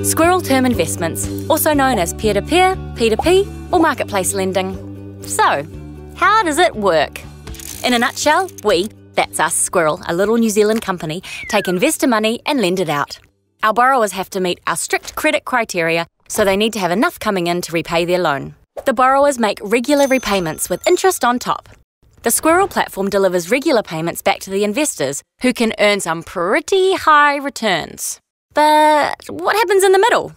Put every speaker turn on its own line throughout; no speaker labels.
Squirrel Term Investments, also known as peer-to-peer, P2P, or marketplace lending. So, how does it work? In a nutshell, that's us, Squirrel, a little New Zealand company, take investor money and lend it out. Our borrowers have to meet our strict credit criteria, so they need to have enough coming in to repay their loan. The borrowers make regular repayments with interest on top. The Squirrel platform delivers regular payments back to the investors, who can earn some pretty high returns. But what happens in the middle?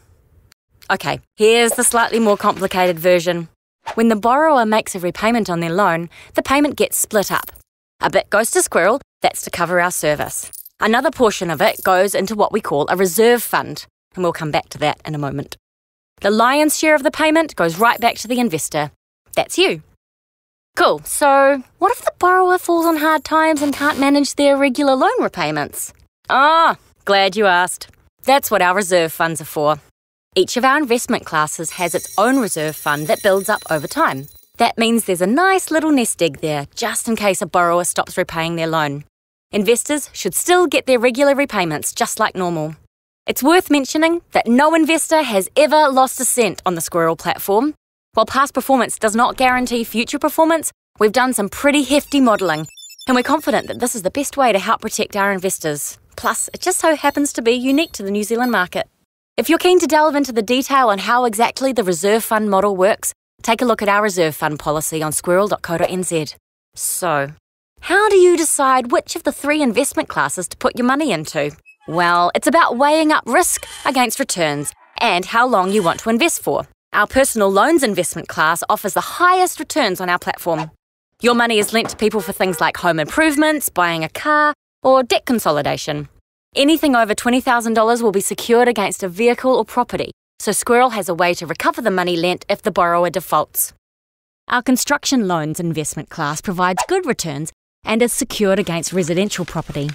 Okay, here's the slightly more complicated version. When the borrower makes a repayment on their loan, the payment gets split up. A bit goes to Squirrel, that's to cover our service. Another portion of it goes into what we call a reserve fund, and we'll come back to that in a moment. The lion's share of the payment goes right back to the investor. That's you. Cool, so what if the borrower falls on hard times and can't manage their regular loan repayments? Glad you asked. That's what our reserve funds are for. Each of our investment classes has its own reserve fund that builds up over time. That means there's a nice little nest egg there, just in case a borrower stops repaying their loan. Investors should still get their regular repayments just like normal. It's worth mentioning that no investor has ever lost a cent on the Squirrel platform. While past performance does not guarantee future performance, we've done some pretty hefty modelling, and we're confident that this is the best way to help protect our investors. Plus, it just so happens to be unique to the New Zealand market. If you're keen to delve into the detail on how exactly the reserve fund model works, take a look at our reserve fund policy on squirrel.co.nz. So, how do you decide which of the 3 investment classes to put your money into? Well, it's about weighing up risk against returns and how long you want to invest for. Our personal loans investment class offers the highest returns on our platform. Your money is lent to people for things like home improvements, buying a car, or debt consolidation. Anything over $20,000 will be secured against a vehicle or property, so Squirrel has a way to recover the money lent if the borrower defaults. Our construction loans investment class provides good returns and is secured against residential property.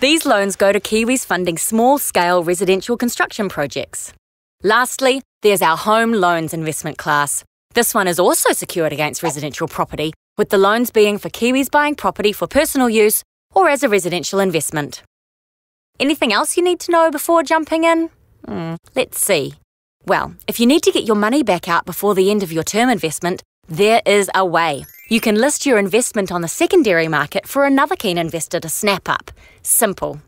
These loans go to Kiwis funding small-scale residential construction projects. Lastly, there's our home loans investment class. This one is also secured against residential property, with the loans being for Kiwis buying property for personal use or as a residential investment. Anything else you need to know before jumping in? Let's see. Well, if you need to get your money back out before the end of your term investment, there is a way. You can list your investment on the secondary market for another keen investor to snap up. Simple.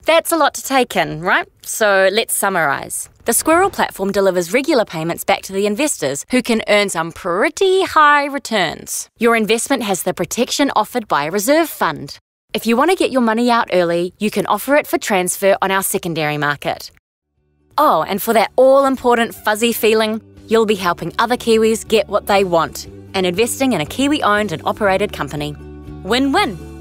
That's a lot to take in, right? So let's summarise. The Squirrel platform delivers regular payments back to the investors, who can earn some pretty high returns. Your investment has the protection offered by a reserve fund. If you want to get your money out early, you can offer it for transfer on our secondary market. Oh, and for that all-important fuzzy feeling, you'll be helping other Kiwis get what they want and investing in a Kiwi-owned and operated company. Win-win.